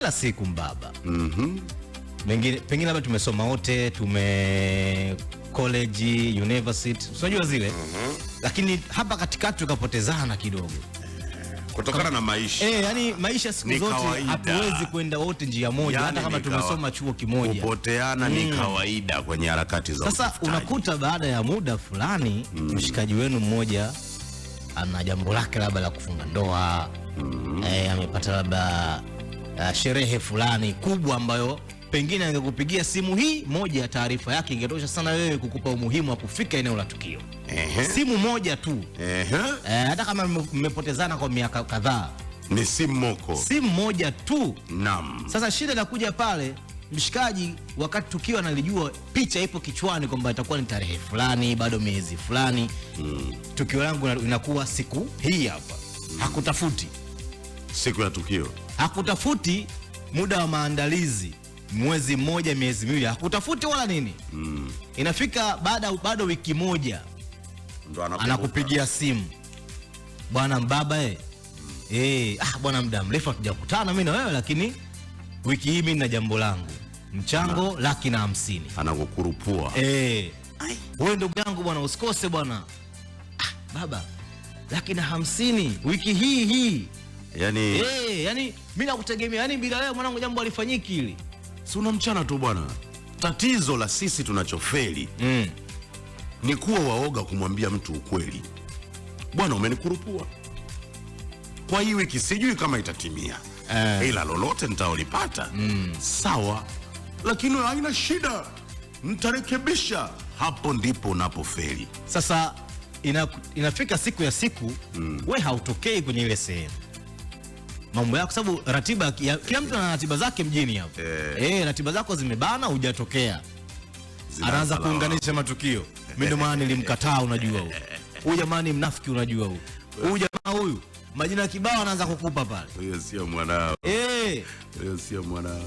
kila siku mbaba. Pengine labda tumesoma wote, tume college, university, unajua zile. Lakini hapa katikati tukapotezana kidogo. Kutokana na maisha. Yani maisha siku zote hatuwezi kwenda wote njia moja, yani hata kama tumesoma chuo kimoja. Kupoteana ni kawaida kwenye harakati za sasa unakuta baada ya muda fulani mshikaji wenu mmoja ana jambo lake labda la kufunga ndoa. Amepata labda sherehe fulani kubwa ambayo pengine angekupigia simu hii moja, taarifa yake ingetosha sana wewe kukupa umuhimu wa kufika eneo la tukio. Simu moja tu. Hata kama mmepotezana kwa miaka kadhaa, ni simu moko, simu moja tu. Naam. Sasa shida inakuja pale mshikaji, wakati tukio analijua, picha ipo kichwani kwamba itakuwa ni tarehe fulani, bado miezi fulani. Tukio langu inakuwa siku hii hapa. Hakutafuti siku ya tukio, hakutafuti muda wa maandalizi, mwezi mmoja, miezi miwili, hakutafuti wala nini. Inafika bado wiki moja ndo anakupigia simu, bwana mbaba bwana muda mrefu hatujakutana mimi na wewe, lakini wiki hii mimi na jambo langu, mchango 150,000. Anakukurupua. Wewe ndugu yangu bwana, usikose bwana. Baba 150,000 wiki hii. Yani mimi nakutegemea, yani bila wewe mwanangu jambo alifanyiki hili. Si una mchana tu bwana. Tatizo la sisi tunachofeli ni kuwa waoga kumwambia mtu ukweli. Bwana, umenikurupua kwa hii wiki, sijui kama itatimia, ila lolote nitaolipata sawa, lakini haina shida, nitarekebisha. Hapo ndipo unapofeli. Sasa inafika siku ya siku we hautokei kwenye ile sehemu mambo yako, sababu ratiba kila mtu ana ratiba zake mjini hapo. Ratiba zako zimebana, hujatokea. Anaanza kuunganisha matukio. Mimi ndo maana nilimkataa, unajua huyu jamani mnafiki, unajua huyu jamaa huyu majina kibao anaanza kukupa pale. Huyo sio mwanao. Huyo sio mwanao.